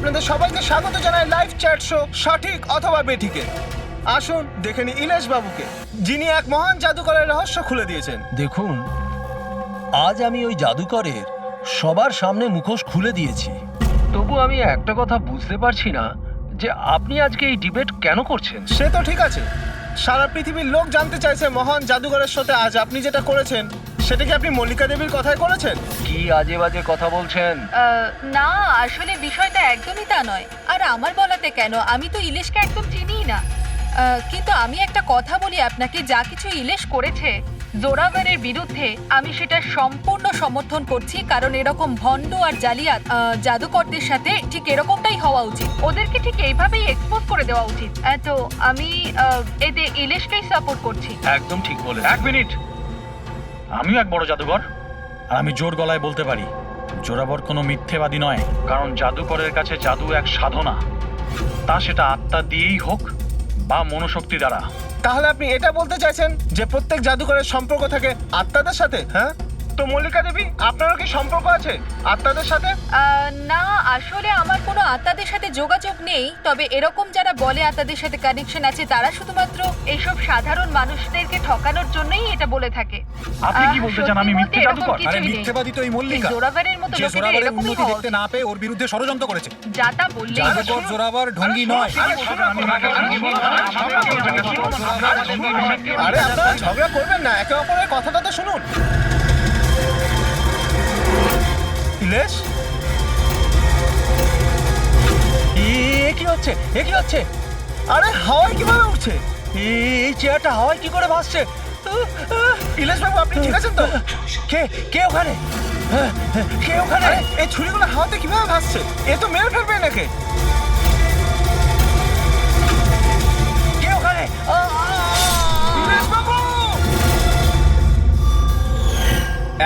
আপনাদের সবাইকে স্বাগত জানাই লাইভ চ্যাট শো সঠিক অথবা বেঠিকে। আসুন দেখে নি ইলেশ বাবুকে, যিনি এক মহান জাদুকরের রহস্য খুলে দিয়েছেন। দেখুন, আজ আমি ওই জাদুকরের সবার সামনে মুখোশ খুলে দিয়েছি। তবু আমি একটা কথা বুঝতে পারছি না যে আপনি আজকে এই ডিবেট কেন করছেন। সে তো ঠিক আছে, সারা পৃথিবীর লোক জানতে চাইছে মহান জাদুকরের সাথে আজ আপনি যেটা করেছেন সেটা কি আপনি মল্লিকা দেবীর কথায় করেছেন? কি আজে বাজে কথা বলছেন? না, আসলে বিষয়টা একদমই তা নয়। আর আমার বলাতে কেন, আমি তো ইলিশকে একদম চিনিই না। কিন্তু আমি একটা কথা বলি আপনাকে, যা কিছু ইলিশ করেছে জোরাভারের বিরুদ্ধে, আমি সেটা সম্পূর্ণ সমর্থন করছি। কারণ এরকম ভণ্ড আর জালিয়াত জাদুকরদের সাথে ঠিক এরকমটাই হওয়া উচিত, ওদেরকে ঠিক এইভাবেই এক্সপোজ করে দেওয়া উচিত। তো আমি এতে ইলিশকেই সাপোর্ট করছি। একদম ঠিক বলে। এক মিনিট, আমিও এক বড় জাদুকর, আর আমি জোর গলায় বলতে পারি জোরাবর কোনো মিথ্যেবাদী নয়। কারণ জাদুকরের কাছে জাদু এক সাধনা, তা সেটা আত্মা দিয়েই হোক বা মনোশক্তি দ্বারা। তাহলে আপনি এটা বলতে চাইছেন যে প্রত্যেক জাদুকরের সম্পর্ক থাকে আত্মাদের সাথে? হ্যাঁ, তো মল্লিকা দেবী আপনারও কি সম্পর্ক আছে আত্মাদের সাথে? না, আসলে আমার কোনো আত্মাদের সাথে যোগাযোগ নেই। তবে এরকম যারা বলে আত্মাদের সাথে কানেকশন আছে, তারা শুধুমাত্র এইসব সাধারণ মানুষদেরকে ঠকানোর জন্যই এটা বলে থাকে। আপনি কি বলতে চান আমি মিথ্যে জাদুকর? আরে মিথ্যেবাদী তো এই মল্লিকা, জোরাভারের মতো যে লোকেদের জোরাবারের এরকমই উন্নতি হওয়া দেখতে উচিত। না পেয়ে ওর বিরুদ্ধে ষড়যন্ত্র করেছে। যা তা বললেই জাদুকর জোরাবার ঢঙ্গি নয়। আরে আপনারা ঝগড়া করবেন না, একে অপরের কথাটা তো শুনুন। ইলেশ, কি হচ্ছে? এ কি হচ্ছে? আরে হাওয়ায় কিভাবে উঠছে? এই চেয়ারটা হাওয়ায় কি করে ভাসছে? ইলেশ বাবু আপনি ঠিক আছেন তো? কে কে ওখানে? কে ওখানে? আরে এই ছুরিগুলো হাওয়াতে কিভাবে ভাসছে? এ তো মেরে ফেলবে নাকি? কে ওখানে? ইলেশ বাবু!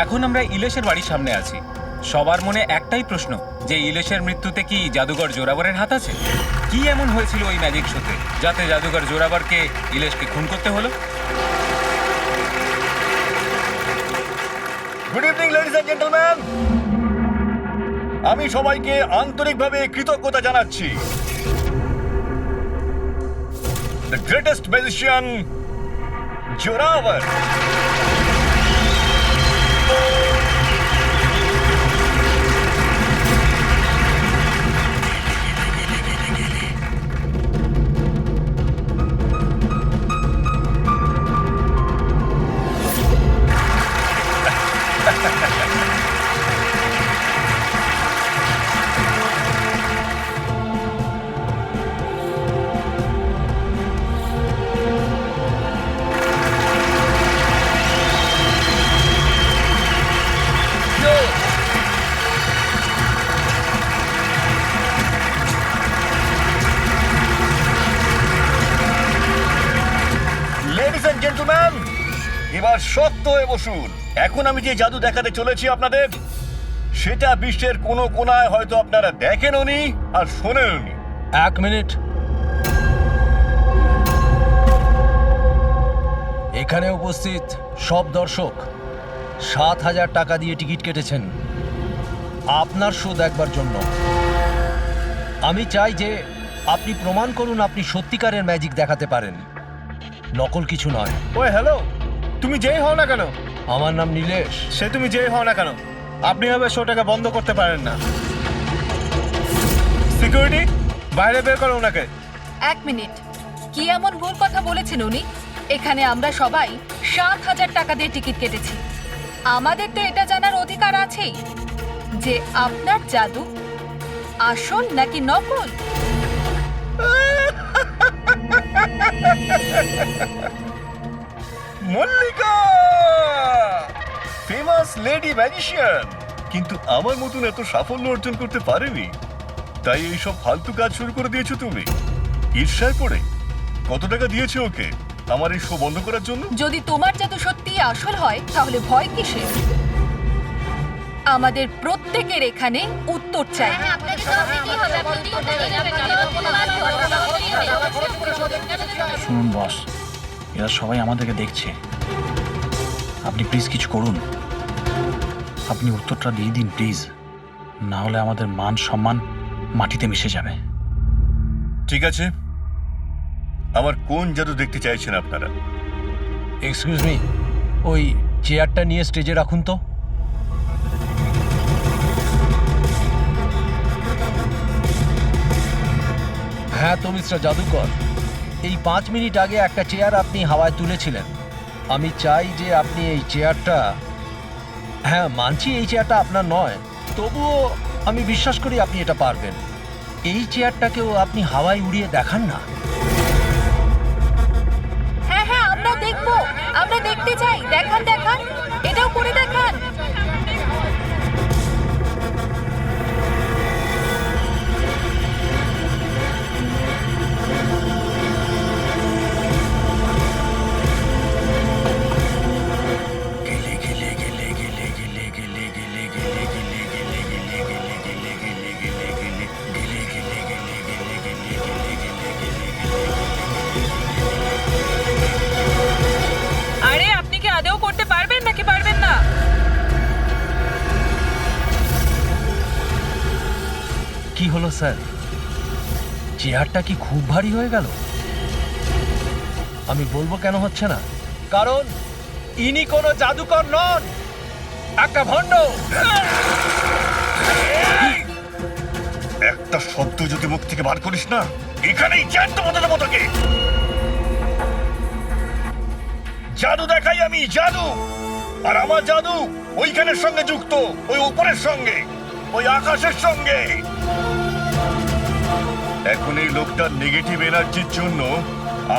এখন আমরা ইলেশের বাড়ির সামনে আছি। সবার মনে একটাই প্রশ্ন, যে ইলেশের মৃত্যুতে কি জাদুকর জোরাবরের হাত আছে? কি এমন হয়েছিল ওই ম্যাজিক শোতে যাতে জাদুকর জোরাবরকে ইলেশকে খুন করতে হলো? Good evening ladies and gentleman, আমি সবাইকে আন্তরিকভাবে কৃতজ্ঞতা জানাচ্ছি। The greatest magician Zorawar ladies and gentleman, এবার শক্ত হয়ে বসুন। এখন আমি যে জাদু দেখাতে চলেছি আপনাদের, সেটা বিশ্বের কোনো কোনায় হয়তো আপনারা দেখেনওনি আর শোনেনওনি। এক মিনিট, এখানে উপস্থিত সব দর্শক ৭,০০০ টাকা দিয়ে টিকিট কেটেছেন আপনার শো দেখবার জন্য। আমি চাই যে আপনি প্রমাণ করুন আপনি সত্যিকারের ম্যাজিক দেখাতে পারেন, নকল কিছু নয়। ওই হ্যালো, তুমি যেই হও না কেন, আমার নাম নীলেশ। সে তুমি যেই হও না কেন, আপনি হবে শোটাকে বন্ধ করতে পারেন না। সিকিউরিটি, বাইরে বের করো ওনাকে। এক মিনিট, কি এমন ভুল কথা বলেছেন উনি? এখানে আমরা সবাই ৭,০০০ টাকা দিয়ে টিকিট কেটেছি। আমাদের তো এটা জানার অধিকার আছেই যে আপনার জাদু আসল নাকি নকল। মল্লিকা, ফেমাস লেডি ম্যাজিশিয়ান, কিন্তু আমার মতন এত সাফল্য অর্জন করতে পারেনি। তাই এইসব ফালতু কাজ শুরু করে দিয়েছো তুমি ঈর্ষায় পড়ে। কত টাকা দিয়েছো ওকে আমার এই শো বন্ধ করার জন্য? যদি তোমার জাদু সত্যিই আসল হয় তাহলে ভয় কিসের? আমাদের প্রত্যেকের এখানে উত্তর চাই। শুনুন বস, এরা সবাই আমাদেরকে দেখছে, আপনি প্লিজ কিছু করুন। আপনি উত্তরটা দিয়ে দিন প্লিজ, না হলে আমাদের মান সম্মান মাটিতে মিশে যাবে। ঠিক আছে, আমার কোন জাদু দেখতে চাইছেন আপনারা? এক্সকিউজ মি, ওই চেয়ারটা নিয়ে স্টেজে রাখুন তো। হ্যাঁ তো মিস্টার জাদুকর, এই 5 মিনিট আগে একটা চেয়ার আপনি হাওয়ায় তুলেছিলেন। আমি চাই যে আপনি এই চেয়ারটা, হ্যাঁ মানছি এই চেয়ারটা আপনার নয়, তবুও আমি বিশ্বাস করি আপনি এটা পারবেন। এই চেয়ারটাকেও আপনি হাওয়ায় উড়িয়ে দেখান না। হ্যাঁ হ্যাঁ, আমরা দেখবো, আমরা দেখতে চাই। দেখান দেখান, এটাও করে দেখান। আরে আপনি কি আদৌ করতে পারবেন নাকি পারবেন না? কি হলো স্যার, চেয়ারটা কি খুব ভারী হয়ে গেল? আমি বলবো কেন হচ্ছে না, কারণ ইনি কোনো জাদুকর নন, একটা ভণ্ড। একটা শব্দ যদি মুখ থেকে বার করিস না, এখানেই জ্যান্ত বদলে মতকে। জাদু দেখাই আমি, জাদু। আর আমার জাদু ওইখানের সঙ্গে যুক্ত, ওই উপরের সঙ্গে, ওই আকাশের সঙ্গে। এখন এই লোকটার নেগেটিভ এনার্জির জন্য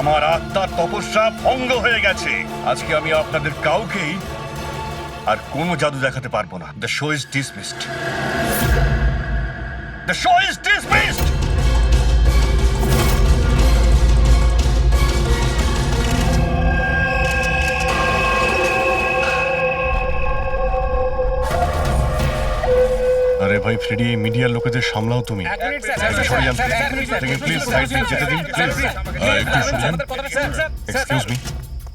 আমার আত্মার তপস্যা ভঙ্গ হয়ে গেছে। আজকে আমি আপনাদের কাউকেই আর কোনো জাদু দেখাতে পারবো না। The show is dismissed. The show is dismissed. আরে ভাই ফ্রেডি, এই মিডিয়ার লোকেদের সামলাও তুমি। প্লিজ সাইড দিন, যেতে দিন প্লিজ। একটু শুনুন। এক্সকিউজ মি,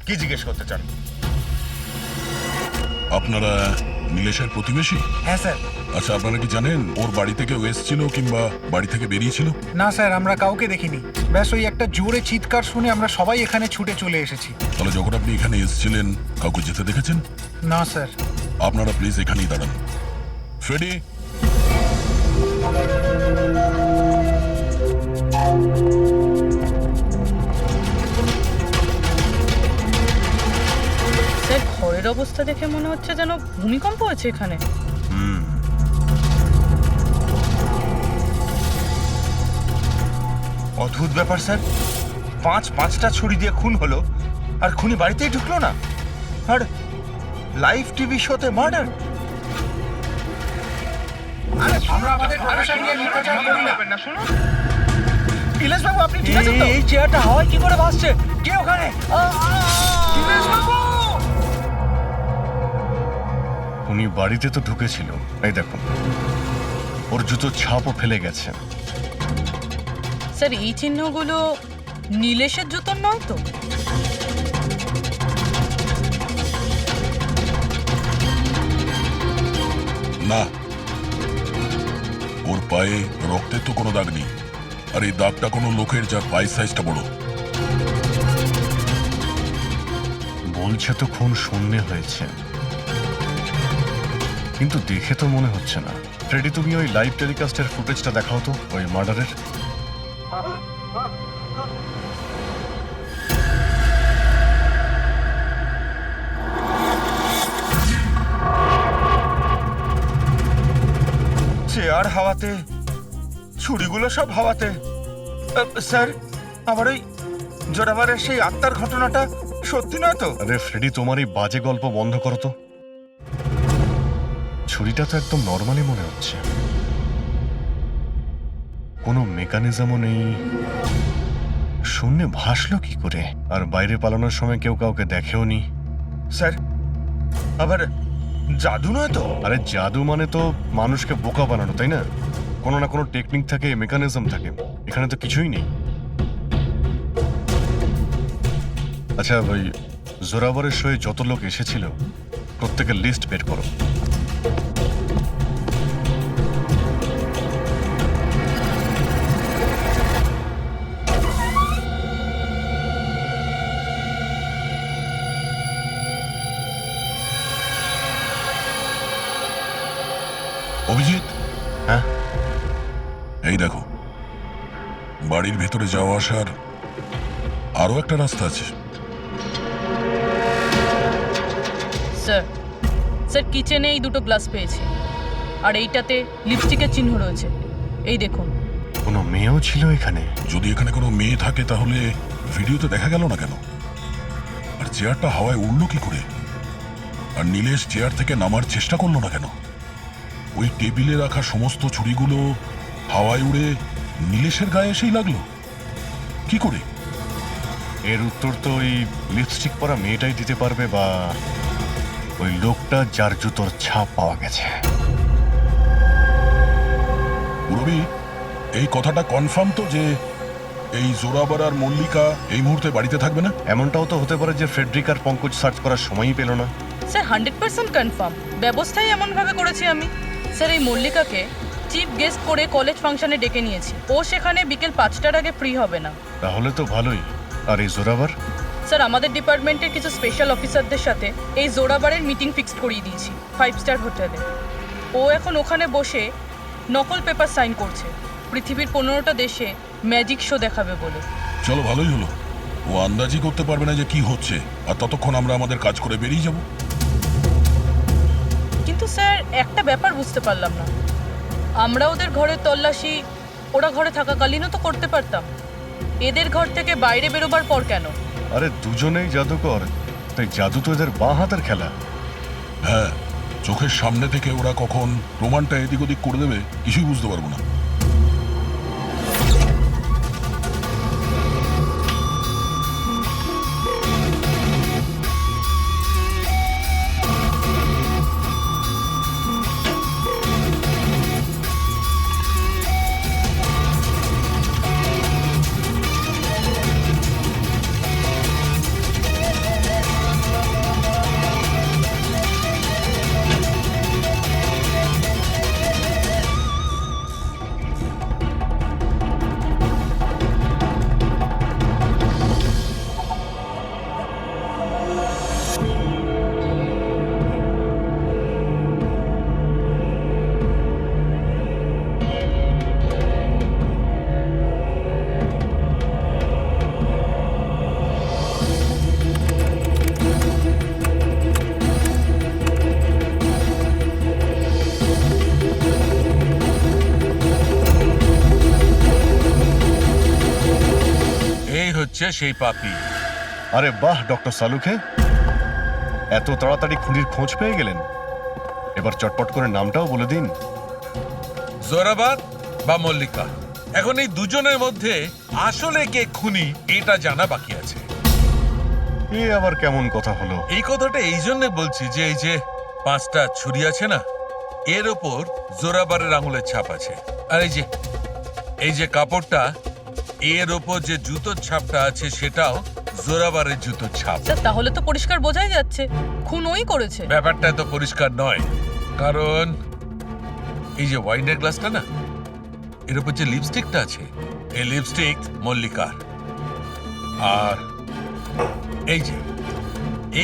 কি জিজ্ঞেস করতে চান? আপনারা নীলেশের প্রতিবেশী? হ্যাঁ স্যার। আচ্ছা, আপনারা কি জানেন ওর বাড়ি থেকে ও এসেছিল কিংবা বাড়ি থেকে বেরিয়েছিল? না স্যার, আমরা কাউকে দেখিনি। ব্যাস ওই একটা জোরে চিৎকার শুনে আমরা সবাই এখানে ছুটে চলে এসেছি। তাহলে যখন আপনি এখানে এসেছিলেন কাউকে যেতে দেখেছেন? না স্যার। আপনারা প্লিজ এখানেই দাঁড়ান। ফ্রেডি, স্যার, ঘরের অবস্থা দেখে মনে হচ্ছে যেন ভূমিকম্প আছে এখানে। অদ্ভুত ব্যাপার স্যার, পাঁচটা ছুরি দিয়ে খুন হলো আর খুনি বাড়িতেই ঢুকলো না। আর লাইভ টিভি শোতে মার্ডার। আমরা আমাদের ভরসা নিয়ে নির্বাচন করি না। ইলেশ বাবু, আপনি ঠিক আছেন তো? এই চেয়ারটা হাওয়ায় কি করে ভাসছে? কে ওখানে? ইলেশ বাবু! উনি বাড়িতে তো ঢুকেছিল, এই দেখুন ওর জুতোর ছাপও ফেলে গেছে। স্যার, এই চিহ্নগুলো নীলেশের জুতোর নয় তো? না, ওর পায়ে রক্তের তো কোনো দাগ নেই। আর এই দাগটা কোনো লোকের যার পায়ের সাইজটা বড়। বলছে তো খুন শূন্যে হয়েছে, কিন্তু দেখে তো মনে হচ্ছে না। ফ্রেডি, তুমি ওই লাইভ টেলিকাস্টের ফুটেজটা দেখাও তো, ওই মার্ডারের। চেয়ার হাওয়াতে, ছুরিগুলো সব হাওয়াতে। স্যার, আবার ওই জোরাবারের সেই আত্মার ঘটনাটা সত্যি নয় তো? আরে ফ্রেডি, তোমার এই বাজে গল্প বন্ধ করো তো। ছুরিটা তো একদম নর্মালি মনে হচ্ছে, কোনো মেকানিজমও নেই। শূন্যে ভাসলো কি করে? আর বাইরে পালানোর সময় কেউ কাউকে দেখেও নি। স্যার, আবার জাদু নয় তো? আরে জাদু মানে তো মানুষকে বোকা বানানো, তাই না? কোনো না কোনো টেকনিক থাকে, মেকানিজম থাকে। এখানে তো কিছুই নেই। আচ্ছা, ওই জোরাবরের শোয়ে যত লোক এসেছিল প্রত্যেকের লিস্ট বের করো। এই দেখো, বাড়ির ভেতরে যাওয়া আসার আরো একটা রাস্তা আছে। স্যার স্যার কিচেনে এই দুটো গ্লাস পেয়েছি, আর এইটাতে লিপস্টিকের চিহ্ন রয়েছে। এই দেখুন। কোনো মেয়েও ছিল এখানে? যদি এখানে কোনো মেয়ে থাকে তাহলে ভিডিওতে দেখা গেল না কেন? আর চেয়ারটা হাওয়ায় উড়লো কি করে? আর নীলেশ চেয়ার থেকে নামার চেষ্টা করলো না কেন? ওই টেবিলে রাখা সমস্ত ছুরিগুলো হাওয়ায় উড়ে নীলেশের গায়ে এসেই লাগলো কি করে? এর উত্তর তো ওই লিপস্টিক পরা মেয়েটাই দিতে পারবে, বা ওই লোকটা যার জুতোর ছাপ পাওয়া গেছে। রবি, এই কথাটা কনফার্ম তো যে এই জোরাবার আর মল্লিকা এই মুহূর্তে বাড়িতে থাকবে না? এমনটাও তো হতে পারে যে ফ্রেডরিক আর পঙ্কজ সার্চ করার সময়ই পেল না। Sir 100% confirm. ব্যবস্থাই এমনভাবে করেছি আমি। স্যার এই মল্লিকাকে চিফ গেস্ট করে কলেজ ফাংশনে ডেকে নিয়েছি। ও সেখানে বিকেল 5টার আগে ফ্রি হবে না। তাহলে তো ভালোই। আর এই জোরাবার? স্যার আমাদের ডিপার্টমেন্টের কিছু স্পেশাল অফিসারদের সাথে এই জোরাবারের মিটিং ফিক্সড করিয়ে দিয়েছি 5 স্টার হোটেলে। ও এখন ওখানে বসে নকল পেপার সাইন করছে পৃথিবীর 15টা দেশে ম্যাজিক শো দেখাবে বলে। চলো, ভালোই হলো। ও আন্দাজই করতে পারবে না যে কি হচ্ছে, আর ততক্ষণ আমরা আমাদের কাজ করে বেরিয়ে যাব। কিন্তু স্যার একটা ব্যাপার বুঝতে পারলাম না, আমরা ওদের ঘরের তল্লাশি ওরা ঘরে থাকাকালীনও তো করতে পারতাম। এদের ঘর থেকে বাইরে বেরোবার পর কেন? আরে দুজনেই জাদুকর, তাই জাদু তো এদের বাঁ হাতের খেলা। হ্যাঁ, চোখের সামনে থেকে ওরা কখন প্রমাণটা এদিক ওদিক করে দেবে কিছুই বুঝতে পারবো না। সেই পাপি। আরে বাহ ডক্টর সালুখে, এত তাড়াতাড়ি খুনির খোঁজ পেয়ে গেলেন। এবার চটপট করে নামটাও বলে দিন। জোরাবার বা মল্লিকা, এখন এই দুজনের মধ্যে আসলে কে খুনি এটা জানা বাকি আছে। এ আবার কেমন কথা হলো? এই কথাটা এই জন্য বলছি যে এই যে 5টা ছুরি আছে না, এর ওপর জোরাবারের আঙুলের ছাপ আছে। আর এই যে কাপড়টা, এর ওপর যে জুতোর ছাপটা আছে সেটাও জোরাবারের জুতোর ছাপ। স্যার তাহলে তো পরিষ্কার বোঝাই যাচ্ছে খুন ওই করেছে। ব্যাপারটা তো পরিষ্কার নয়, কারণ এই যে ওয়াইনের গ্লাসটা না, এর উপর যে লিপস্টিকটা আছে, এই লিপস্টিক মল্লিকার। আর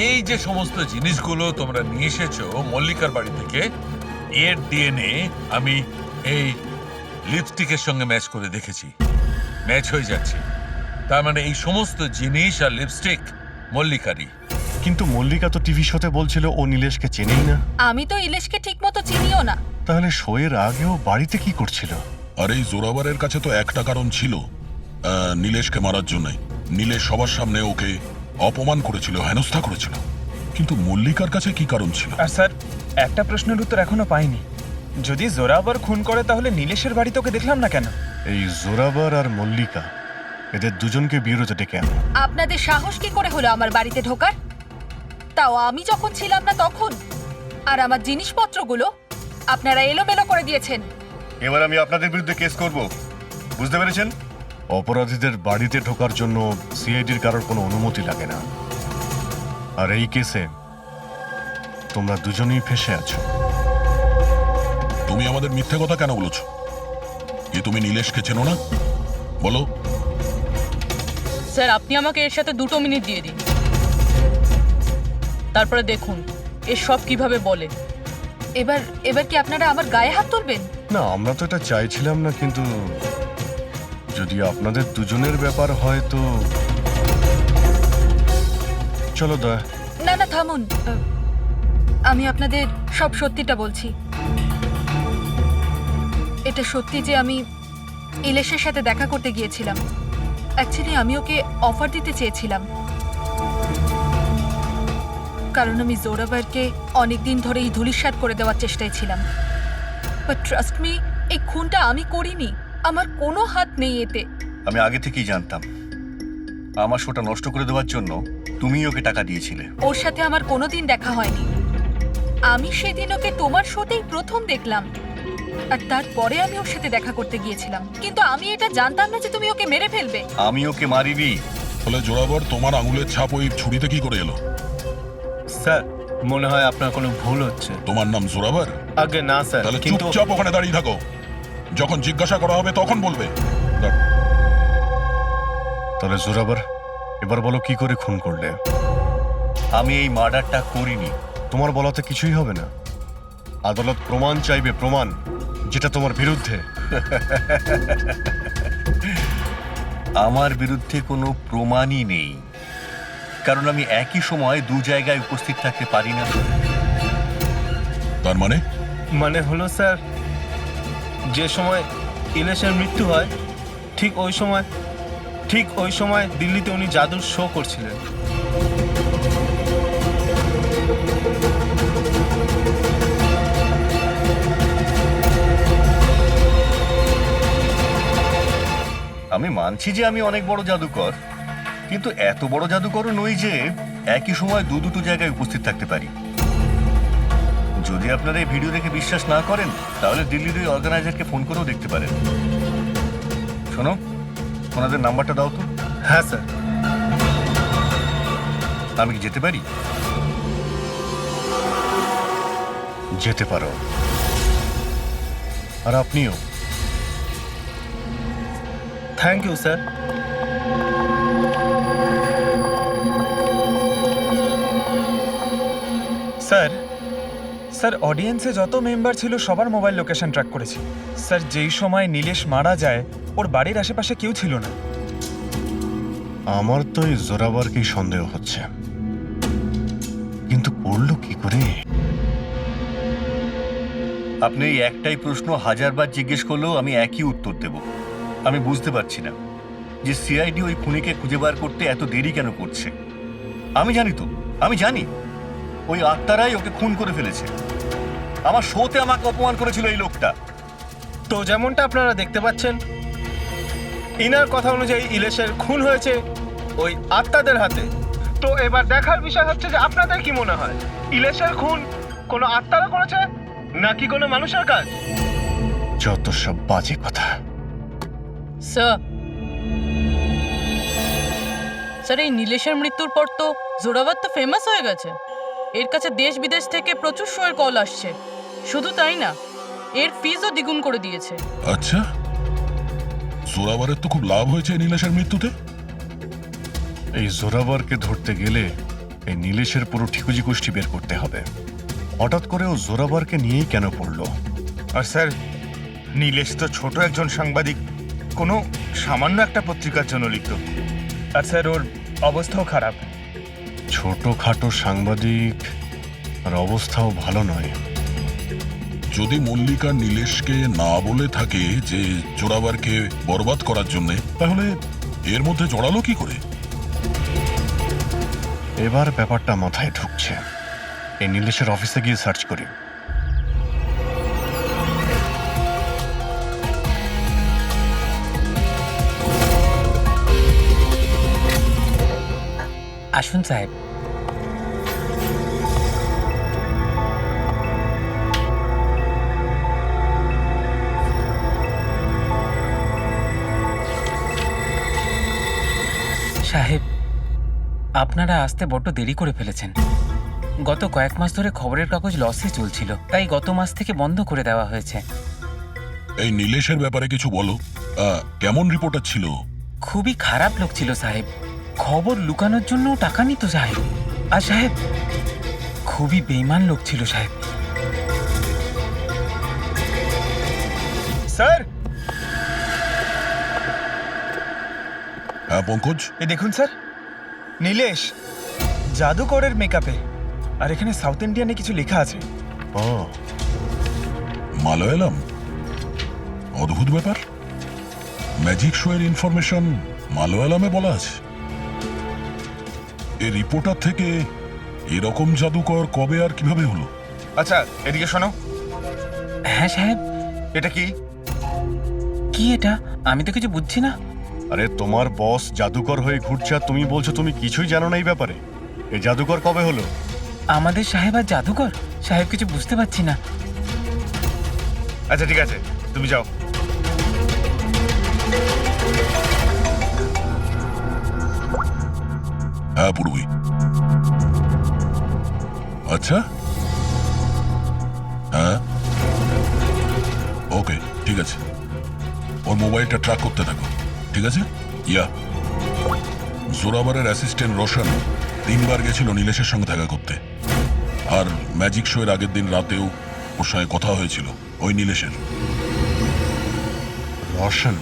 এই যে সমস্ত জিনিসগুলো তোমরা নিয়ে এসেছো মল্লিকার বাড়ি থেকে, এর ডিএনএ আমি এই লিপস্টিকের সঙ্গে ম্যাচ করে দেখেছি, ম্যাচ হয়ে যাচ্ছে। তার মানে এই সমস্ত জিনিস আর লিপস্টিক মল্লিকারই। কিন্তু মল্লিকা তো টিভি শোতে বলছিল ও নীলেশকে চেনেই না। আমি তো ইলেশকে ঠিক মতো চিনিও না। তাহলে শোয়ের আগেও বাড়িতে কি করছিল? আর এই জোরাবারের কাছে তো একটা কারণ ছিল, নীলেশকে মারার জন্যই। নীলেশ সবার সামনে ওকে অপমান করেছিল, হেনস্থা করেছিল। কিন্তু মল্লিকার কাছে কি কারণ ছিল? আর স্যার একটা প্রশ্নের উত্তর এখনো পাইনি। যদি জোরাবার খুন করে তাহলে নীলেশের বাড়ি তোকে দেখলাম না কেন? এই জোরাবার আর মল্লিকা এদের দুজনকে বিরোধে ডেকে আনো। আপনাদের সাহস কি করে হলো আমার বাড়িতে ঢোকার? তাও আমি যখন ছিলাম না তখন। আর আমার জিনিসপত্রগুলো আপনারা এলোমেলো করে দিয়েছেন। এবার আমি আপনাদের বিরুদ্ধে কেস করব, বুঝতে পেরেছেন? অপরাধীদের বাড়িতে ঢোকার জন্য সিআইডির কারোর কোনো অনুমতি লাগে না। আর এই কেসে তোমরা দুজনেই ফেঁসে আছো। তুমি আমাদের মিথ্যে কথা কেন বলেছ? এ তুমি নীলেশকে চেনো না? বলো। স্যার আপনি আমাকে এর সাথে 2 মিনিট দিয়ে দিন, তারপরে দেখুন এর সব কিভাবে বলে। এবার কি আপনারা আমার গায়ে হাত তুলবেন? না, আমরা তো এটা চাইছিলাম না, কিন্তু যদি আপনাদের দুজনের ব্যাপার হয় তো চলো দয়া। না না থামুন, আমি আপনাদের সব সত্যিটা বলছি। এটা সত্যি যে আমি ইলেশের সাথে দেখা করতে গিয়েছিলাম। অ্যাকচুয়ালি আমি ওকে অফার দিতে চেয়েছিলাম, কারণ আমি জোরাভারকে অনেকদিন ধরে এই ধূলিসাৎ করে দেওয়ার চেষ্টায় ছিলাম। বাট ট্রাস্ট মি, এই খুনটা আমি করিনি, আমার কোনো হাত নেই এতে। আমি আগে থেকেই জানতাম আমার শোটা নষ্ট করে দেওয়ার জন্য তুমি ওকে টাকা দিয়েছিলে। ওর সাথে আমার কোনোদিন দেখা হয়নি। আমি সেদিন ওকে তোমার শোতেই প্রথম দেখলাম, আর তারপরে আমি ওর সাথে দেখা করতে গিয়েছিলাম। কিন্তু আমি এটা জানতাম না যে তুমি ওকে মেরে ফেলবে। আমি ওকে মারিনি। ফলে জোরাবর তোমার আঙুলের ছাপ ওই ছুরিতে কি করে এলো? স্যার, মনে হয় আপনার কোনো ভুল হচ্ছে। তোমার নাম জোরাবর? আগে না স্যার, তাহলে কিন্তু চুপচাপ ওখানে দাঁড়িয়ে থাকো, যখন জিজ্ঞাসা করা হবে তখন বলবে। তাহলে জোরাবর, এবার বলো কি করে খুন করলে? আমি এই মার্ডারটা করিনি। তোমার বলাতে কিছুই হবে না, আদালত প্রমাণ চাইবে, প্রমাণ যেটা তোমার বিরুদ্ধে। আমার বিরুদ্ধে কোনো প্রমাণই নেই, কারণ আমি একই সময় দু জায়গায় উপস্থিত থাকতে পারি না। তার মানে? মানে হলো স্যার, যে সময় ইলেশের মৃত্যু হয় ঠিক ওই সময় দিল্লিতে উনি জাদুর শো করছিলেন। আমি মানছি যে আমি অনেক বড় জাদুকর, কিন্তু এত বড় জাদুকরও নই যে একই সময় দুটো জায়গায় উপস্থিত থাকতে পারি। যদি আপনারা এই ভিডিও দেখে বিশ্বাস না করেন, তাহলে দিল্লির ওই অর্গানাইজারকে ফোন করেও দেখতে পারেন। শোনো, ওনাদের নাম্বারটা দাও তো। হ্যাঁ স্যার। আমি কি যেতে পারি? যেতে পারো। আর আপনিও। Thank you sir. স্যার অডিয়েন্সে যত মেম্বার ছিল সবার মোবাইল লোকেশন ট্র্যাক করেছি। স্যার যেই সময় নীলেশ মারা যায় ওর বাড়ির আশেপাশে কেউ ছিল না। আমার তো এই জোরাবারকেই সন্দেহ হচ্ছে, কিন্তু করলো কি করে? আপনি এই একটাই প্রশ্ন হাজারবার জিজ্ঞেস করলেও আমি একই উত্তর দেব। আমি বুঝতে পারছি না যে সিআইডি ওই খুনিকে খুঁজে বার করতে এত দেরি কেন করছে। আমি জানি তো, আমি জানি ওই আত্মারাই ওকে খুন করে ফেলেছে। আমার শোতে আমাকে অপমান করেছিল এই লোকটা। তো যেমনটা আপনারা দেখতে পাচ্ছেন, ইনার কথা অনুযায়ী ইলেশের খুন হয়েছে ওই আত্মাদের হাতে। তো এবার দেখার বিষয় হচ্ছে যে আপনাদের কি মনে হয়, ইলেশের খুন কোনো আত্মারা করেছে নাকি কোনো মানুষের কাজ? যত সব বাজে কথা। স্যার এই নীলেশের মৃত্যুর পর তো জোরাভার তো ফেমাস হয়ে গেছে। এর কাছে দেশ বিদেশ থেকে প্রচুর শোয়ের কল আসছে। শুধু তাই না, এর ফিজও দ্বিগুণ করে দিয়েছে। আচ্ছা, জোরাবরের তো খুব লাভ হয়েছে এই নীলেশের মৃত্যুতে। এই জোরাবরকে ধরতে গেলে এই নীলেশের পুরো ঠিকুজি গোষ্ঠী বের করতে হবে। হঠাৎ করে ও জোরাবরকে নিয়েই কেন পড়লো? আর স্যার, নীলেশ তো ছোট একজন সাংবাদিক, কোনো সামান্য একটা পত্রিকার জন্য লিখত। আর স্যার ওর অবস্থাও খারাপ। ছোটখাটো সাংবাদিক, আর অবস্থাও ভালো নয়। যদি মল্লিকা নীলেশকে না বলে থাকে যে জোরাবরকে বরবাদ করার জন্য, তাহলে এর মধ্যে জড়ালো কি করে? এবার ব্যাপারটা মাথায় ঢুকছে। এই নীলেশের অফিসে গিয়ে সার্চ করি। আসুন সাহেব। সাহেব, আপনারা আসতে বড্ড দেরি করে ফেলেছেন। গত কয়েক মাস ধরে খবরের কাগজ লসে চলছিল, তাই গত মাস থেকে বন্ধ করে দেওয়া হয়েছে। এই নীলেশের ব্যাপারে কিছু বলো। কেমন রিপোর্টার ছিল? খুবই খারাপ লোক ছিল সাহেব। খবর লুকানোর জন্য টাকা নিত সাহেব। আর সাহেব খুবই বেইমান লোক ছিল সাহেব। স্যার হ্যাঁ পঙ্কজ, এই দেখুন স্যার, নীলেশ জাদুকরের মেকআপে, আর এখানে সাউথ ইন্ডিয়ানে কিছু লেখা আছে। ও মালয়ালাম, অদ্ভুত ব্যাপার। ম্যাজিক শো এর ইনফরমেশন মালয়ালামে বলা আছে। এই রিপোর্টার থেকে এরকম জাদুকর কবে আর কিভাবে হলো? আচ্ছা এদিকে শোনো, হ্যাঁ সাহেব, এটা কি? কি এটা? আমি তো কিছু বুঝছি না। আরে তোমার বস জাদুকর হয়ে ঘুরছে আর তুমি বলছো তুমি কিছুই জানো না এই ব্যাপারে। এই জাদুকর কবে হলো? আমাদের সাহেব আর জাদুকর? সাহেব কিছু বুঝতে পারছি না। আচ্ছা ঠিক আছে, তুমি যাও। হ্যাঁ পূর্বী। আচ্ছা হ্যাঁ ওকে ঠিক আছে, ওর মোবাইলটা ট্র্যাক করতে থাকো, ঠিক আছে? ইয়া জোরাবারের অ্যাসিস্ট্যান্ট রোশন 3 বার গেছিল নীলেশের সঙ্গে দেখা করতে, আর ম্যাজিক শো এর আগের দিন রাতেও ওর সঙ্গে কথা হয়েছিল ওই নীলেশের। রোশন?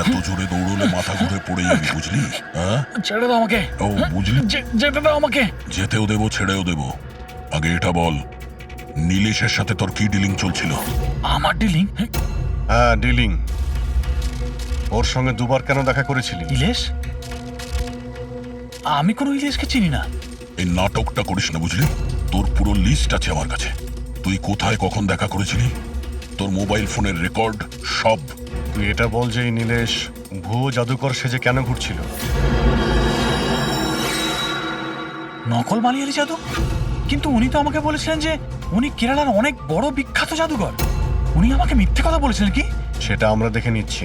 এত জোরে দৌড়লে মাথা ঘুরে পড়ে যাবি, বুঝলি? হ্যাঁ ছেড়ে দাও আমাকে। ও বুঝলি, যেতে দাও আমাকে। যেতেও দেবো ছেড়েও দেবো। আগে এটা বল, নীলেশের সাথে তোর কি ডিলিং চলছিল? আমার ডিলিং? হ্যাঁ ডিলিং। ওর সঙ্গে 2 বার কেন দেখা করেছিলি? ইলেশ? আমি কোনো ইলেশকে চিনি না। এই নাটকটা করিস না, বুঝলি? তোর পুরো লিস্ট আছে আমার কাছে। তুই কোথায় কখন দেখা করেছিলি, তোর মোবাইল ফোনের রেকর্ড সব। তুই এটা বল যে এই নীলেশ ভুয়ো জাদুকর সেজে কেন ঘুরছিল? নকল মালিয়ালি জাদু? কিন্তু উনি তো আমাকে বলেছিলেন যে উনি কেরালার অনেক বড় বিখ্যাত জাদুকর। উনি আমাকে মিথ্যে কথা বলেছিলেন কি? সেটা আমরা দেখে নিচ্ছি।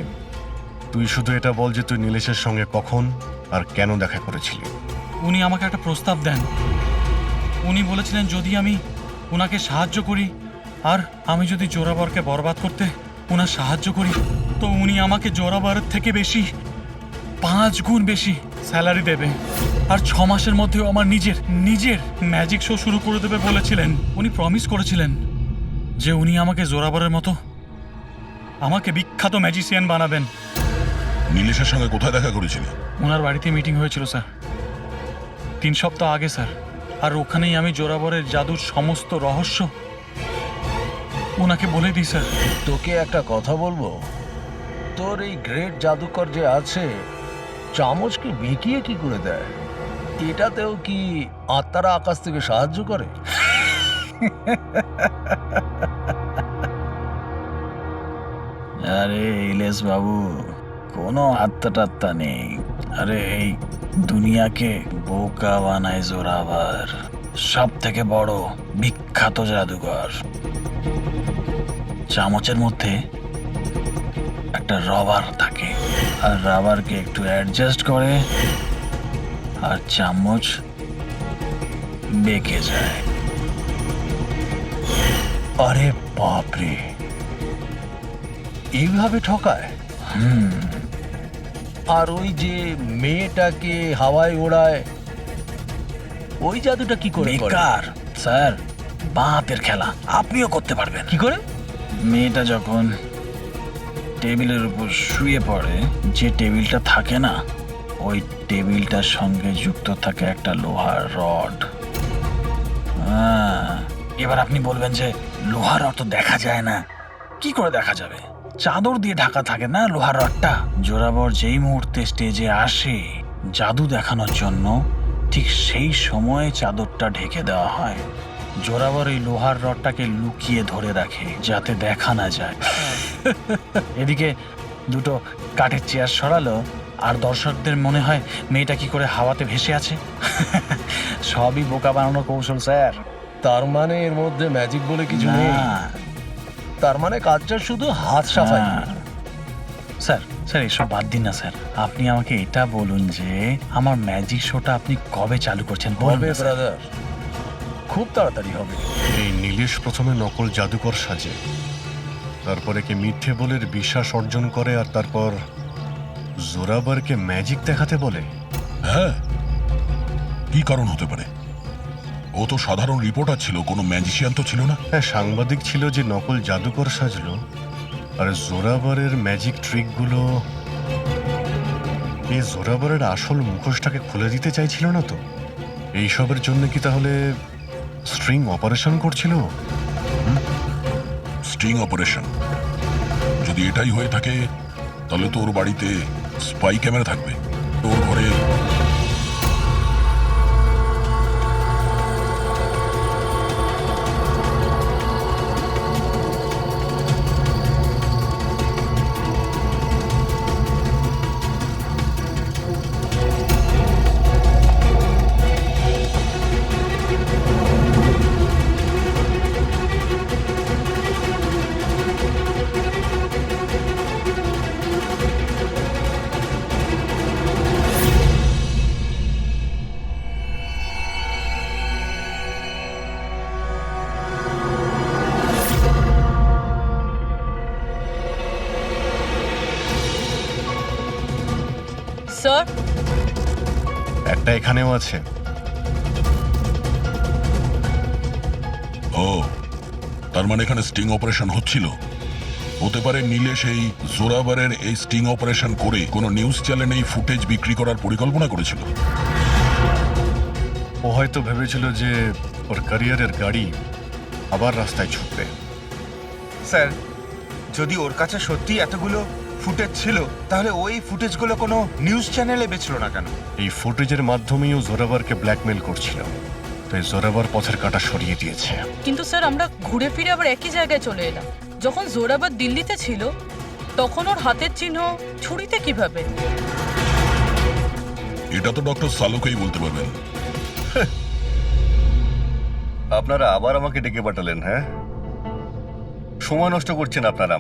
তুই শুধু এটা বল যে তুই নীলেশের সঙ্গে কখন আর কেন দেখা করেছিলি। উনি আমাকে একটা প্রস্তাব দেন। উনি বলেছিলেন যদি আমি ওনাকে সাহায্য করি, আর আমি যদি জোরাবরকে বরবাদ করতে ওনার সাহায্য করি, তো উনি আমাকে জোরাবরের থেকে বেশি 5 গুণ বেশি স্যালারি দেবে, আর 6 মাসের মধ্যেও আমার নিজের ম্যাজিক শো শুরু করে দেবে বলেছিলেন। উনি প্রমিস করেছিলেন যে উনি আমাকে জোরাবরের মতো আমাকে বিখ্যাত ম্যাজিশিয়ান বানাবেন। নীলেশের সঙ্গে কোথায় দেখা করেছিলি? ওনার বাড়িতে মিটিং হয়েছিল স্যার, 3 সপ্তাহ আগে স্যার। আর ওখানেই আমি জোরাবরের জাদুর সমস্ত রহস্য ওনাকে বলে দিই স্যার। তোকে একটা কথা বলবো, তোর এই গ্রেট জাদুকর যে আছে, চামচকে বেঁকিয়ে কি করে দেয়? এটাতেও কি আত্মারা আকাশ থেকে সাহায্য করে? আরে ইলেশ বাবু, কোনো আত্মা টাত্তা নেই। আরে এই দুনিয়াকে বোকা বানায় জোরাবার, সব থেকে বড় বিখ্যাত জাদুকর। চামচের মধ্যে একটা রবার থাকে, আর রাবারকে একটু অ্যাডজাস্ট করে আর চামচ বেঁকে যায়। আরে বাপরে, এইভাবে ঠকায়? আর ওই যে মেয়েটাকে হাওয়ায় ওড়ায়, ওই জাদুটা কি করে করে? বেকার স্যার, বাপের খেলা। আপনিও করতে পারবেন। কি করে? মেয়েটা যখন টেবিলের উপর শুয়ে পড়ে, যে টেবিলটা থাকে না, ওই টেবিলটার সঙ্গে যুক্ত থাকে একটা লোহার রড। এবার আপনি বলবেন যে লোহার রড তো দেখা যায় না। কি করে দেখা যাবে? চাদর দিয়ে ঢাকা থাকে না লোহার রডটা। জোরাবর যেই মুহূর্তে স্টেজে আসে জাদু দেখানোর জন্য, ঠিক সেই সময়ে চাদরটা ঢেকে দেওয়া হয়। জোরাবর এই লোহার রডটাকে লুকিয়ে ধরে রাখে যাতে দেখা না যায়। এদিকে দুটো কাঠের চেয়ার সরালো আর দর্শকদের মনে হয় মেয়েটা কি করে হাওয়াতে ভেসে আছে। সবই বোকা বানানোর কৌশল স্যার। তার মানে এর মধ্যে ম্যাজিক বলে কিছু নেই। না। তার মানে কাজটা শুধু হাত সাফাই। স্যার স্যার এসব বাদ দিন না স্যার, আপনি আমাকে এটা বলুন যে আমার ম্যাজিক শোটা আপনি কবে চালু করছেন বলবেন হবে ব্রাদার, খুব তাড়াতাড়ি হবে। এই নীলেশ প্রথমে নকল জাদুকর সাজে, তারপরে কি মিথ্যে বলের বিশ্বাস অর্জন করে, আর তারপর জোরাবারকে ম্যাজিক দেখাতে বলে। হ্যাঁ, কি কারণ হতে পারে? ও তো সাধারণ রিপোর্টার ছিল, কোনো ম্যাজিশিয়ান তো ছিল না। হ্যাঁ, সাংবাদিক ছিল যে নকল জাদুকর সাজলো, আর জোরাবারের ম্যাজিক ট্রিকগুলো এই জোরাবারের আসল মুখোশটাকে খুলে দিতে চাইছিল না তো? এইসবের জন্য কি তাহলে স্ট্রিং অপারেশন করছিল? স্টিং অপারেশন যদি এটাই হয়ে থাকে, তাহলে তো ওর বাড়িতে স্পাই ক্যামেরা থাকবে। ওর ঘরে স্যার, একটা এখানেও আছে। ও, তার মানে এখানে স্টিং অপারেশন হচ্ছিল। হতে পারে নীলেশ এই জোরাবারের এই স্টিং অপারেশন করে কোনো নিউজ চ্যানেলে এই ফুটেজ বিক্রি করার পরিকল্পনা করেছিল। ও হয়তো ভেবেছিল যে ওর ক্যারিয়ারের গাড়ি আবার রাস্তায় ছুটবে। স্যার, যদি ওর কাছে সত্যি এতগুলো ফুটেজ ছিল, তাহলে ওই ফুটেজগুলো কোনো নিউজ চ্যানেলে বেচলো না কেন? এই ফুটেজের মাধ্যমেই ও জোরাবারকে ব্ল্যাকমেল করছিল, তাই জোরাবার পথের কাঁটা সরিয়ে দিয়েছে। কিন্তু স্যার আমরা ঘুরে ফিরে আবার একই জায়গায় চলে এলাম। যখন জোরাবার দিল্লিতে ছিল তখন ওর হাতের চিহ্ন ছুরিতে কিভাবে? এটা তো ডক্টর সালুকেই বলতে পারবেন। আপনারা আবার আমাকে ডেকে পাঠালেন? হ্যাঁ, সময় নষ্ট করছেন আপনারা।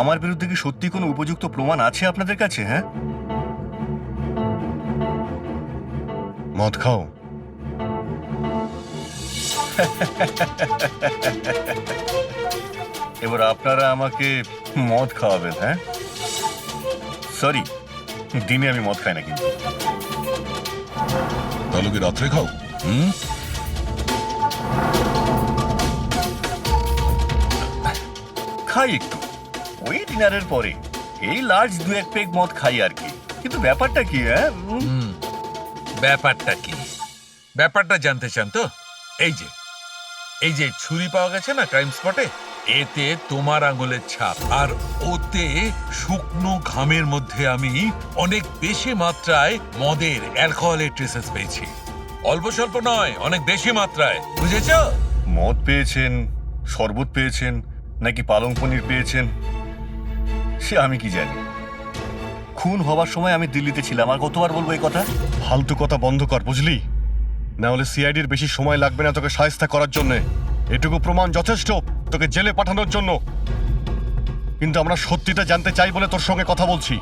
আমার বিরুদ্ধে কি সত্যি কোনো উপযুক্ত প্রমাণ আছে আপনাদের কাছে? হ্যাঁ, মদ খাও। এবার আপনারা আমাকে মদ খাওয়াবেন? হ্যাঁ, সরি, দিনে আমি মদ খাই না। কিন্তু তাহলে কি রাত্রে খাও? খাই একটু, ওই ডিনারের পরে এই লার্জ 2-1 পেগ মদ খাই আর কি। কিন্তু ব্যাপারটা কি? হ্যাঁ, ব্যাপারটা কি? ব্যাপারটা জানতে চান তো? এই যে ছুরি পাওয়া গেছে না ক্রাইম স্পটে, এতে তোমার আঙুলের ছাপ, আর ওতে শুকনো ঘামের মধ্যে আমি অনেক বেশি মাত্রায় মদের, অ্যালকোহলের ট্রেসেস পেয়েছি। অল্প স্বল্প নয়, অনেক বেশি মাত্রায়, বুঝেছো? মদ পেয়েছেন, শরবত পেয়েছেন, নাকি পালং পনির পেয়েছেন সে আমি কি জানি। খুন হবার সময় আমি দিল্লিতে ছিলাম। আর কতবার বলবো এই কথা? ফালতু কথা বন্ধ কর, বুঝলি? না হলে সিআইডির বেশি সময় লাগবে না তোকে শায়েস্তা করার জন্য। এটুকু প্রমাণ যথেষ্ট তোকে জেলে পাঠানোর জন্য। কিন্তু আমরা সত্যিটা জানতে চাই বলে তোর সঙ্গে কথা বলছি।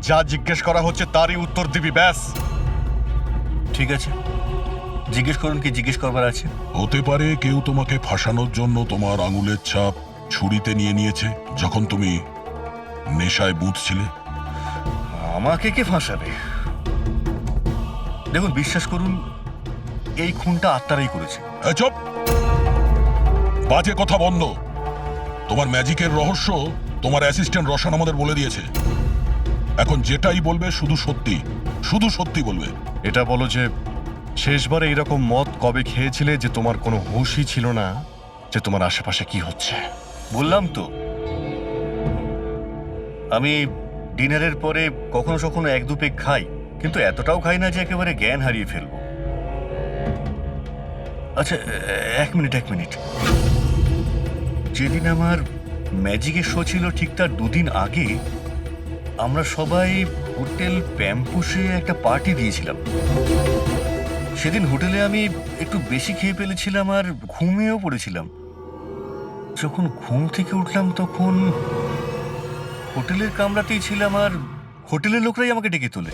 যা জিজ্ঞেস করা হচ্ছে তারই উত্তর দিবি, ব্যাস। ঠিক আছে, জিজ্ঞেস করুন, কি জিজ্ঞেস করবার আছে। হতে পারে কেউ তোমাকে ফাঁসানোর জন্য তোমার আঙুলের ছাপ ছুরিতে নিয়ে নিয়েছে যখন তুমি নেশায় বুঝছিলে। আমাকে কে ফাঁসাবে? দেখুন, বিশ্বাস করুন, এই খুনটা আত্মারাই করেছে। চুপ, বাজে কথা বন্ধ। তোমার ম্যাজিকের রহস্য তোমার অ্যাসিস্ট্যান্ট রশন আমাদের বলে দিয়েছে। এখন যেটাই বলবে শুধু সত্যি বলবে। এটা বলো যে শেষবার এইরকম মদ কবে খেয়েছিলে যে তোমার কোনো হুঁশই ছিল না যে তোমার আশেপাশে কি হচ্ছে? বললাম তো, আমি ডিনারের পরে কখনো কখনো এক দু পেগ খাই, কিন্তু এতটাও খাই না যে একেবারে জ্ঞান হারিয়ে ফেলবো। আচ্ছা, এক মিনিট। যেদিন আমার ম্যাজিকের শো ছিল ঠিক তার দুদিন আগে আমরা সবাই হোটেল প্যাম্পুসে একটা পার্টি দিয়েছিলাম। সেদিন হোটেলে আমি একটু বেশি খেয়ে ফেলেছিলাম আর ঘুমিয়েও পড়েছিলাম। যখন ঘুম থেকে উঠলাম তখন হোটেলের কামরাতেই ছিলাম আর হোটেলের লোকরাই আমাকে ডেকে তোলে,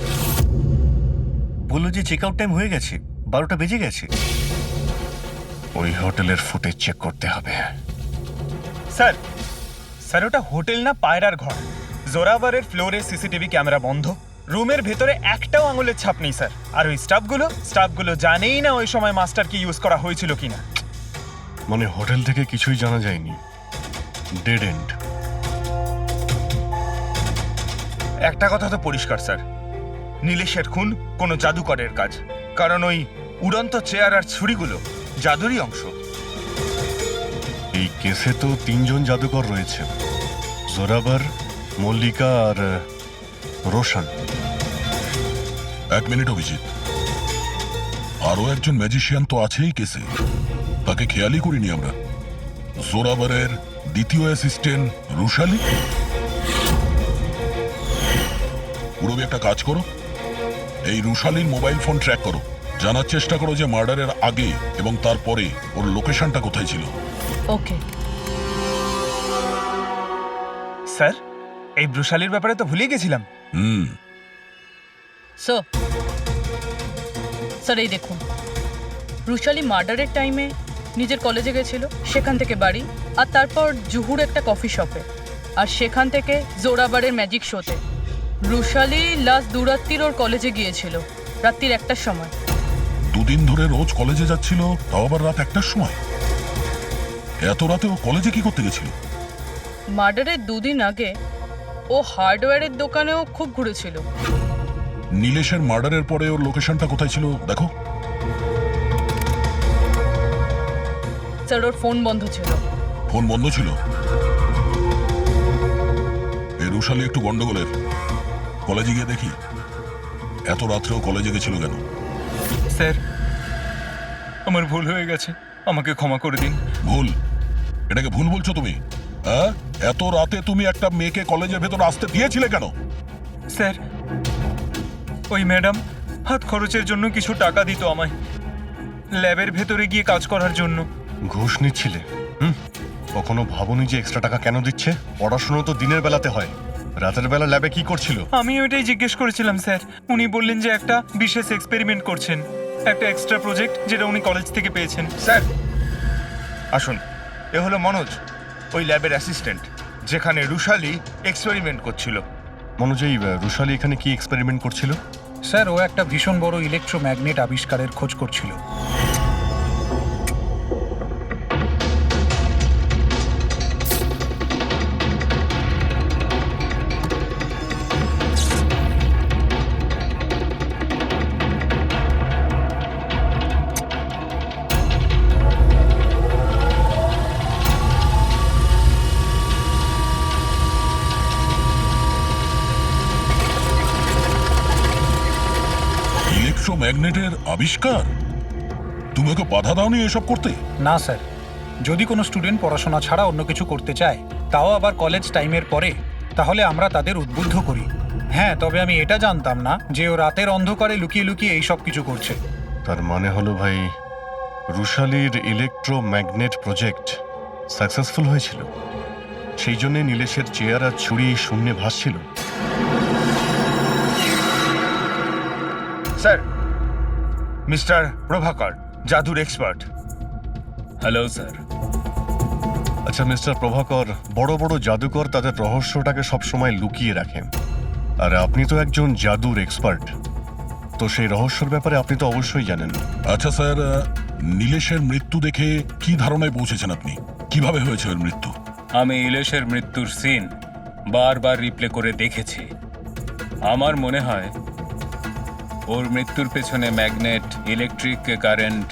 বললো যে চেক আউট টাইম হয়ে গেছে, 12টা বেজে গেছে। ওই হোটেলের ফুটেজ চেক করতে হবে। স্যার ওটা হোটেল না পায়রার ঘর। জোরাভারের ফ্লোরে সিসিটিভি ক্যামেরা বন্ধ, রুমের ভেতরে একটাও আঙুলের ছাপ নেই স্যার। আর ওই স্টাফগুলো জানেই না ওই সময় মাস্টারকে ইউজ করা হয়েছিল কিনা। মানে হোটেল থেকে কিছুই জানা যায়নি, ডেড এন্ড। একটা কথা তো পরিষ্কার স্যার, নীলেশের খুন কোনো জাদুকরের কাজ, কারণ ওই উড়ন্ত চেয়ার আর ছুরিগুলো জাদুরই অংশ। এই কেসে তো 3 জন জাদুকর রয়েছে, জোরাবার, মল্লিকা আর রোশন। 1 মিনিট অভিজিৎ, আরো একজন ম্যাজিশিয়ান তো আছেই কেসে, তাকে খেয়ালই করিনি আমরা। জোরাবারের দ্বিতীয় অ্যাসিস্ট্যান্ট রুশালি। পুরবি একটা কাজ করো, এই রুশালির মোবাইল ফোন ট্র্যাক করো, জানার চেষ্টা করো যে মার্ডারের আগে এবং তারপরে ওর লোকেশনটা কোথায় ছিল। ওকে স্যার এই ব্রুশালির ব্যাপারে তো ভুলেই গেছিলাম। স্যার এই দেখুন, রুশালি মার্ডারের টাইমে নিজের কলেজে গেছিল, সেখান থেকে বাড়ি, আর তারপর জুহুর একটা কফি শপে, আর সেখান থেকে জোরাবারের ম্যাজিক শোতে। রুশালি লাস্ট দুরাত্রির ওর কলেজে গিয়েছিল, রাত্রির 1টার সময়। 2 দিন ধরে রোজ কলেজে যাচ্ছিল, তাও আবার রাত 1টার সময়। এত রাতে ও কলেজে কি করতে গেছিল? মার্ডারের 2 দিন আগে ও হার্ডওয়্যারের দোকানেও খুব ঘুরেছিল। নীলেশের মার্ডারের পরে ওর লোকেশনটা কোথায় ছিল দেখো। স্যার ওর ফোন বন্ধ ছিল। ফোন বন্ধ ছিল? এই রুশালি একটু গন্ডগোলের, কলেজে গিয়ে দেখি। এত রাত্রেও কলেজে গেছিল কেন? স্যার আমার ভুল হয়ে গেছে, আমাকে ক্ষমা করে দিন। ভুল? এটাকে ভুল বলছো তুমি? হ্যাঁ, এত রাতে তুমি একটা মেয়েকে কলেজের ভেতর আসতে দিয়েছিলে কেন? স্যার ওই ম্যাডাম হাত খরচের জন্য কিছু টাকা দিত আমায়, ল্যাবের ভেতরে গিয়ে কাজ করার জন্য। ঘুষ নিচ্ছিলে? কখনো ভাবনি যে এক্সট্রা টাকা কেন দিচ্ছে? পড়াশোনা তো দিনের বেলাতে হয়, রাতের বেলা ল্যাবে কি করছিল? আমি ওইটাই জিজ্ঞেস করেছিলাম স্যার। উনি বললেন যে একটা বিশেষ এক্সপেরিমেন্ট করছেন, একটা এক্সট্রা প্রজেক্ট যেটা উনি কলেজ থেকে পেয়েছেন। স্যার আসুন, এ হলো মনোজ, ওই ল্যাবের অ্যাসিস্ট্যান্ট, যেখানে রুশালি এক্সপেরিমেন্ট করছিল। মনোজ, এই রুশালি এখানে কি এক্সপেরিমেন্ট করছিল? স্যার ও একটা ভীষণ বড় ইলেকট্রোম্যাগনেট আবিষ্কারের খোঁজ করছিল। ইলেকট্রোম্যাগনেটের আবিষ্কার? তুমি ওকে বাধা দাওনি এসব করতে? না স্যার, যদি কোনো স্টুডেন্ট পড়াশোনা ছাড়া অন্য কিছু করতে চায়, তাও আবার কলেজ টাইমের পরে, তাহলে আমরা তাদের উদ্বুদ্ধ করি। হ্যাঁ, তবে আমি এটা জানতাম না যে ও রাতের অন্ধকারে লুকিয়ে লুকিয়ে এই সব কিছু করছে। তার মানে হলো ভাই, রুশালির ইলেকট্রোম্যাগনেট প্রজেক্ট সাকসেসফুল হয়েছিল, সেই জন্যে নীলেশের চেয়ার আর ছুরি শূন্যে ভাসছিল। স্যার, মিস্টার প্রভাকর, জাদুর এক্সপার্ট। Hello sir. আচ্ছা মিস্টার প্রভাকর, বড় বড় জাদুকর তাদের রহস্যটাকে সবসময় লুকিয়ে রাখেন, আর আপনি তো একজন জাদুর এক্সপার্ট, তো সেই রহস্যের ব্যাপারে আপনি তো অবশ্যই জানেন। আচ্ছা স্যার, নীলেশের মৃত্যু দেখে কি ধারণায় পৌঁছেছেন আপনি? কিভাবে হয়েছে ওর মৃত্যু? আমি ইলেশের মৃত্যুর সিন বারবার রিপ্লে করে দেখেছি। আমার মনে হয় ওর মৃত্যুর পেছনে ম্যাগনেট, ইলেকট্রিক কারেন্ট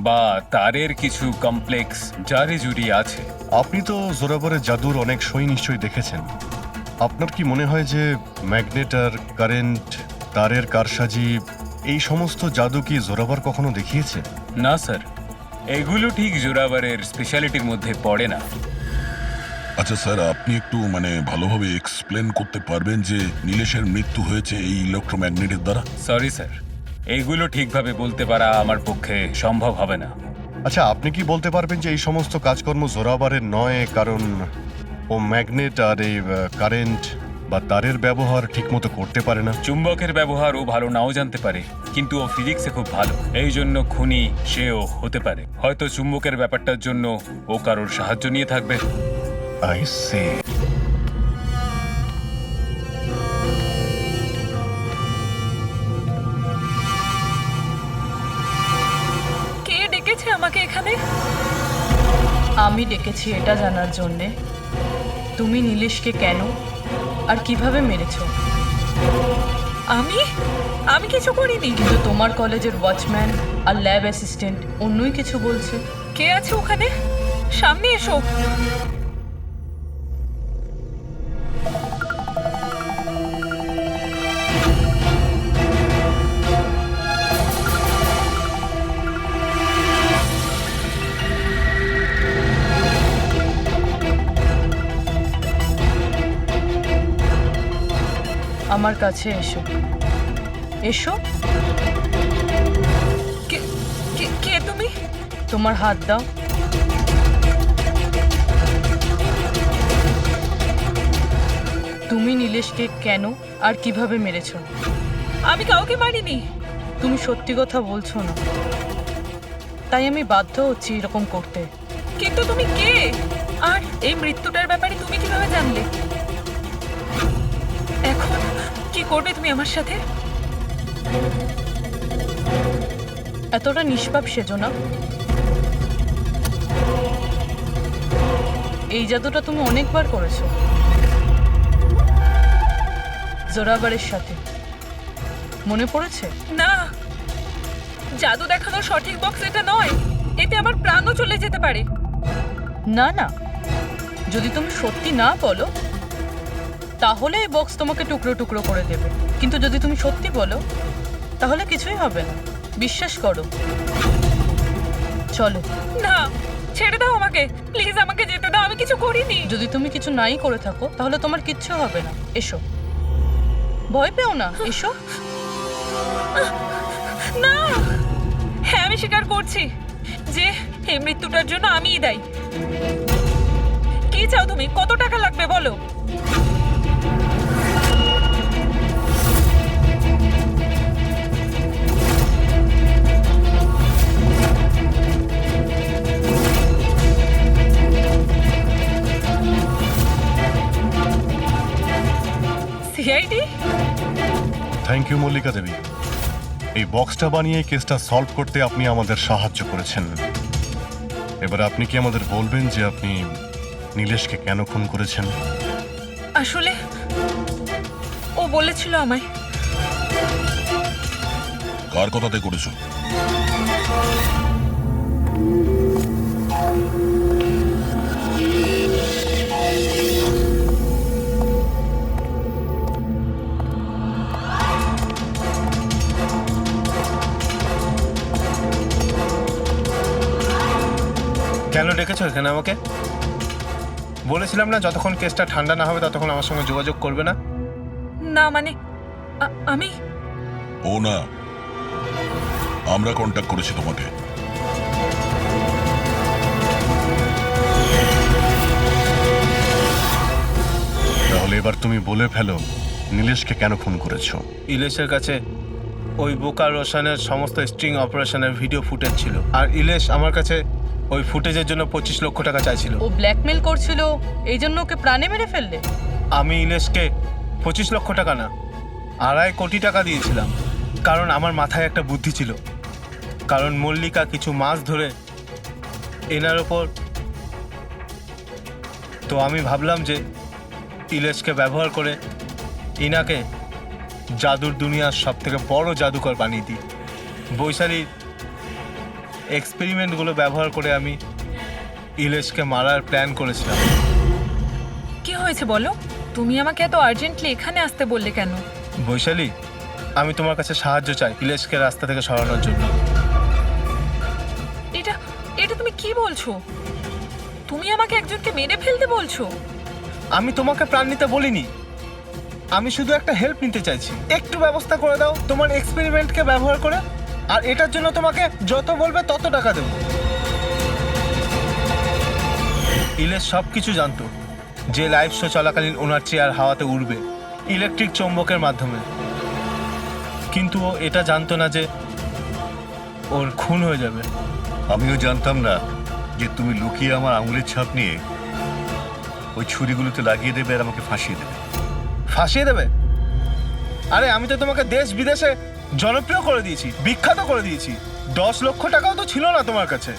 বা তারের কিছু কমপ্লেক্স জারি জুড়ি আছে। আপনি তো জোরাবরের জাদুর অনেক শোই নিশ্চয়ই দেখেছেন। আপনার কি মনে হয় যে ম্যাগনেট আর কারেন্ট, তারের কারসাজি, এই সমস্ত জাদু কি জোরাবার কখনো দেখিয়েছে? না স্যার, এগুলো ঠিক জোরাবারের স্পেশালিটির মধ্যে পড়ে না। আচ্ছা স্যার, আপনি একটু ভালোভাবে এক্সপ্লেন করতে পারবেন যে নীলেশের মৃত্যু হয়েছে এই ইলেকট্রোম্যাগনেটের দ্বারা? সরি স্যার, এইগুলো ঠিকভাবে বলতে পারা আমার পক্ষে সম্ভব হবে না। আচ্ছা, আপনি কি বলতে পারবেন যে এই সমস্ত কাজকর্ম জোরাবারের নয়, কারণ ও ম্যাগনেট আর এই কারেন্ট বা তারের ব্যবহার ঠিকমতো করতে পারে না? চুম্বকের ব্যবহার ও ভালো নাও জানতে পারে, কিন্তু ও ফিজিক্সে খুব ভালো, এই জন্য খুনি সেও হতে পারে। হয়তো চুম্বকের ব্যাপারটার জন্য ও কারোর সাহায্য নিয়ে থাকবে। I say. কে ডেকেছে আমাকে এখানে? আমি ডেকেছি এটা জানার জন্যে তুমি নীলেশকে কেন আর কিভাবে মেরেছো। আমি আমি কিছু করিনি। কিন্তু তোমার কলেজের ওয়াচম্যান আর ল্যাব অ্যাসিস্ট্যান্ট অন্যই কিছু বলছে। কে আছে ওখানে? সামনে এসো। আমার কাছে এসো, এসো। কে কে কে তুমি? তোমার হাত দাও। তুমি নীলেশকে কেন আর কিভাবে মেরেছো? আমি কাউকে মারিনি। তুমি সত্যি কথা বলছো না, তাই আমি বাধ্য হচ্ছি এরকম করতে। কিন্তু তুমি কে? আর এই মৃত্যুটার ব্যাপারে তুমি কিভাবে জানলে? এখন কি করবে তুমি আমার সাথে? এতটা নিষ্পাপ সেজো না। এই জাদুটা তুমি অনেকবার করেছো জোরাবারের সাথে, মনে পড়েছে? না, জাদু দেখানোর সঠিক বক্স এটা নয়। এতে আমার প্রাণও চলে যেতে পারে। না না, যদি তুমি সত্যি না বলো তাহলে এই বক্স তোমাকে টুকরো টুকরো করে দেবে, কিন্তু যদি তুমি সত্যি বলো তাহলে কিছুই হবে না। বিশ্বাস করো। চলো। না, ছেড়ে দাও আমাকে প্লিজ, আমাকে যেতে দাও। আমি কিছু করিনি। যদি তুমি কিছু নাই করে থাকো তাহলে তোমার কিচ্ছু হবে না। এসো, ভয় পেও না, এসো। না, হ্যাঁ আমি স্বীকার করছি যে এই মৃত্যুটার জন্য আমিই দায়ী। কি চাও তুমি? কত টাকা লাগবে বলো? সিআইডি? থ্যাংক ইউ মল্লিকা দেবী। এই বক্সটা বানিয়ে কেসটা সলভ করতে আপনি আমাদের সাহায্য করেছেন। এবার আপনি কি আমাদের বলবেন যে আপনি নীলেশকে কেন খুন করেছেন? আসলে ও বলেছিল আমায়। কার কথাতে করেছো? কেন ডেকেছো এখানে আমাকে? বলেছিলাম না যতক্ষণ কেসটা ঠান্ডা না হবে ততক্ষণ আমার সঙ্গে যোগাযোগ করবে না। না মানে আমি ও না, আমরা কন্ট্যাক্ট করেছি তোমাকে। তাহলে এবার তুমি বলে ফেলো নীলেশকে কেন খুন করেছো। ইলেশের কাছে ওই বোকা রোশনের সমস্ত স্ট্রিং অপারেশনের ভিডিও ফুটেজ ছিল, আর ইলেশ আমার কাছে ওই ফুটেজের জন্য 25 লক্ষ টাকা চাইছিল। ও ব্ল্যাকমেল করছিল, এই জন্য ওকে প্রাণে মেরে ফেললে? আমি ইলেশকে 25 লক্ষ টাকা না, 2.5 কোটি টাকা দিয়েছিলাম, কারণ আমার মাথায় একটা বুদ্ধি ছিল। কারণ মল্লিকা কিছু মাস ধরে এনার ওপর, তো আমি ভাবলাম যে ইলেশকে ব্যবহার করে ইনাকে জাদুর দুনিয়ার সব থেকে বড় জাদুকর বানিয়ে দিই। বৈশালীর এক্সপেরিমেন্টগুলো ব্যবহার করে আমি ইলেশকে মারার প্ল্যান করেছিলাম। কি হয়েছে বলো? তুমি আমাকে এত আর্জেন্টলি এখানে আসতে বললে কেন? বৈশালী, আমি তোমার কাছে সাহায্য চাই ইলেশকে রাস্তা থেকে সরানোর জন্য। এটা এটা তুমি কি বলছো? তুমি আমাকে একজনকে মেরে ফেলতে বলছো? আমি তোমাকে প্রাণ নিতে বলিনি, আমি শুধু একটা হেল্প নিতে চাইছি। একটু ব্যবস্থা করে দাও তোমার এক্সপেরিমেন্টকে ব্যবহার করে, আর এটার জন্য তোমাকে যত বলবে তত টাকা দেবো। ইলেশ সব কিছু জানতো যে লাইভ শো চলাকালীন ওনার চেয়ার হাওয়াতে উড়বে ইলেকট্রিক চৌম্বকের মাধ্যমে, কিন্তু ও এটা জানতো না যে ওর খুন হয়ে যাবে। আমিও জানতাম না যে তুমি লুকিয়ে আমার আঙুলের ছাপ নিয়ে ওই ছুরিগুলোতে লাগিয়ে দেবে আর আমাকে ফাঁসিয়ে দেবে। ফাঁসিয়ে দেবে? আরে আমি তো তোমাকে দেশ বিদেশে জনপ্রিয় করে দিয়েছি, বিখ্যাত করে দিয়েছি। 10 লক্ষ টাকাও তো ছিল না তোমার কাছে,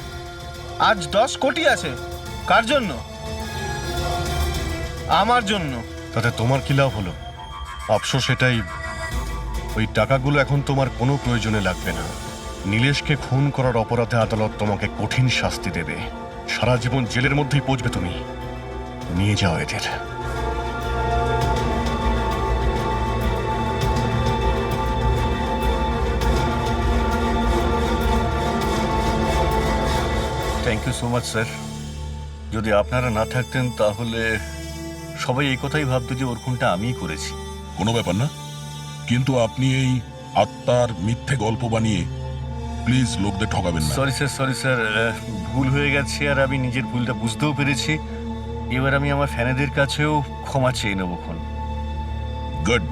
আজ 10 কোটি আছে। কার জন্য? আমার জন্য। তাতে তোমার কি লাভ হলো? আফসোস এটাই, ওই টাকাগুলো এখন তোমার কোনো প্রয়োজনে লাগবে না। নীলেশকে খুন করার অপরাধে আদালত তোমাকে কঠিন শাস্তি দেবে, সারা জীবন জেলের মধ্যেই পচবে তুমি। নিয়ে যাও এদের। Thank you so much sir. যদি আপনারা না থাকতেন তাহলে সবাই এই কথাই ভাবতো যে ওর খুনটা আমিই করেছি। কোনো ব্যাপার না, কিন্তু আপনি এই আত্মার মিথ্যে গল্প বানিয়ে প্লিজ লোকদের ঠকাবেন না। সরি স্যার, ভুল হয়ে গেছে আর আমি নিজের ভুলটা বুঝতেও পেরেছি। এবার আমি আমার ফ্যানেদের কাছেও ক্ষমা চেয়ে নেবো। গুড।